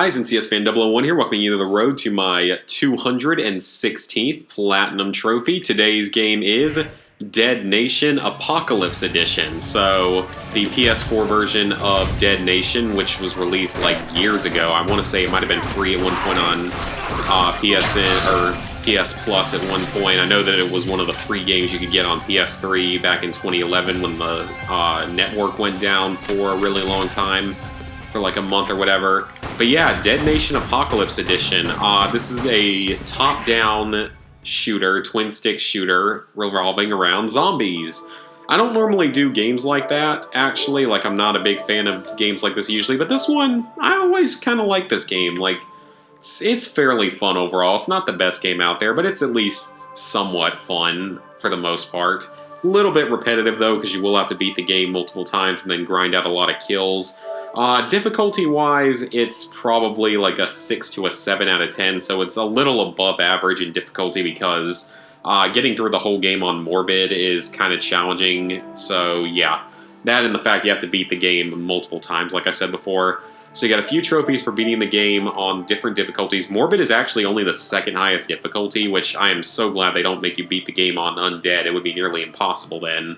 Guys, and CSFan001 here, welcoming you to the road to my 216th Platinum Trophy. Today's game is Dead Nation Apocalypse Edition. So, the PS4 version of Dead Nation, which was released like years ago. I want to say it might have been free at one point on PSN or PS Plus at one point. I know that it was one of the free games you could get on PS3 back in 2011 when the network went down for a really long time, for like a month or whatever. But yeah, Dead Nation Apocalypse Edition. This is a top-down shooter, twin-stick shooter, revolving around zombies. I don't normally do games like that, actually. Like, I'm not a big fan of games like this usually, but this one, I always kind of like this game. Like, it's fairly fun overall. It's not the best game out there, but it's at least somewhat fun for the most part. A little bit repetitive, though, because you will have to beat the game multiple times and then grind out a lot of kills. Difficulty-wise, it's probably like a 6 to a 7 out of 10, so it's a little above average in difficulty because getting through the whole game on Morbid is kind of challenging. So yeah, that and the fact you have to beat the game multiple times, like I said before. So you got a few trophies for beating the game on different difficulties. Morbid is actually only the second highest difficulty, which I am so glad they don't make you beat the game on Undead. It would be nearly impossible then.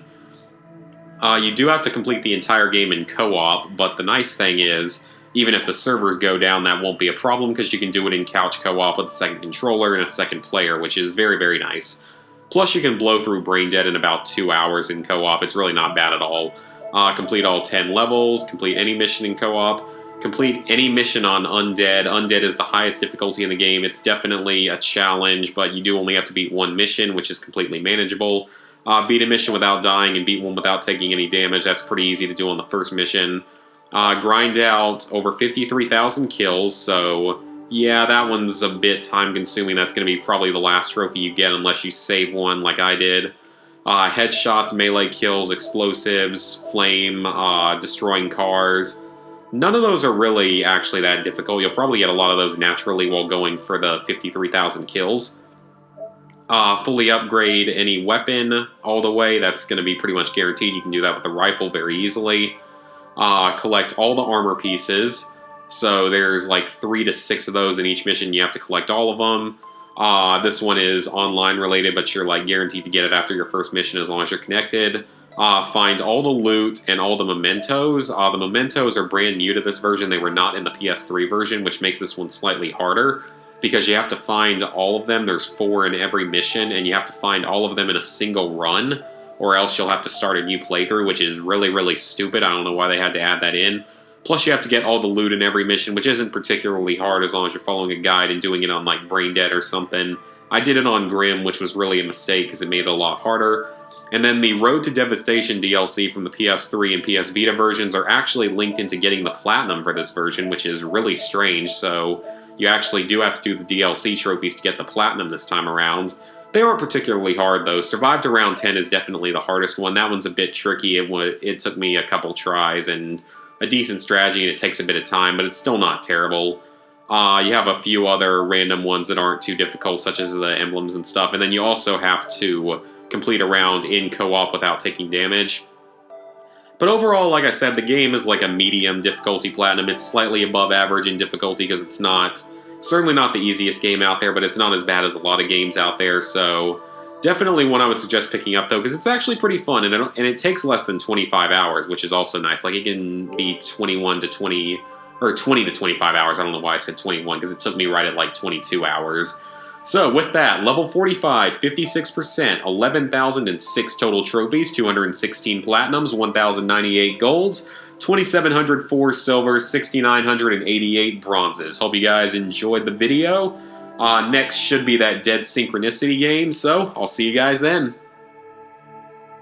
You do have to complete the entire game in co-op, but the nice thing is, even if the servers go down, that won't be a problem because you can do it in couch co-op with a second controller and a second player, which is very, very nice. Plus, you can blow through Brain Dead in about 2 hours in co-op. It's really not bad at all. Complete all 10 levels, complete any mission in co-op, complete any mission on Undead. Undead is the highest difficulty in the game. It's definitely a challenge, but you do only have to beat one mission, which is completely manageable. Beat a mission without dying and beat one without taking any damage. That's pretty easy to do on the first mission. Grind out over 53,000 kills, so yeah, that one's a bit time-consuming. That's going to be probably the last trophy you get unless you save one like I did. Headshots, melee kills, explosives, flame, destroying cars. None of those are really actually that difficult. You'll probably get a lot of those naturally while going for the 53,000 kills. Fully upgrade any weapon all the way. That's going to be pretty much guaranteed. You can do that with the rifle very easily. Collect all the armor pieces. So there's like 3 to 6 of those in each mission. You have to collect all of them. This one is online related, but you're like guaranteed to get it after your first mission as long as you're connected. Find all the loot and all the mementos. The mementos are brand new to this version. They were not in the PS3 version, which makes this one slightly harder, because you have to find all of them. There's 4 in every mission, and you have to find all of them in a single run, or else you'll have to start a new playthrough, which is really, really stupid. I don't know why they had to add that in. Plus, you have to get all the loot in every mission, which isn't particularly hard as long as you're following a guide and doing it on, like, Brain Dead or something. I did it on Grim, which was really a mistake because it made it a lot harder. And then the Road to Devastation DLC from the PS3 and PS Vita versions are actually linked into getting the Platinum for this version, which is really strange, so you actually do have to do the DLC trophies to get the Platinum this time around. They aren't particularly hard, though. Survive to round 10 is definitely the hardest one. That one's a bit tricky. It took me a couple tries and a decent strategy, and it takes a bit of time, but it's still not terrible. You have a few other random ones that aren't too difficult, such as the emblems and stuff, and then you also have to complete a round in co-op without taking damage. But overall, like I said, the game is like a medium difficulty Platinum. It's slightly above average in difficulty because it's certainly not the easiest game out there, but it's not as bad as a lot of games out there, so definitely one I would suggest picking up, though, because it's actually pretty fun, and it takes less than 25 hours, which is also nice. Like, it can be 21 to 20, or 20 to 25 hours. I don't know why I said 21, because it took me right at like 22 hours. So, with that, level 45, 56%, 11,006 total trophies, 216 platinums, 1,098 golds, 2,704 silvers, 6,988 bronzes. Hope you guys enjoyed the video. Next should be that Dead Synchronicity game, so I'll see you guys then.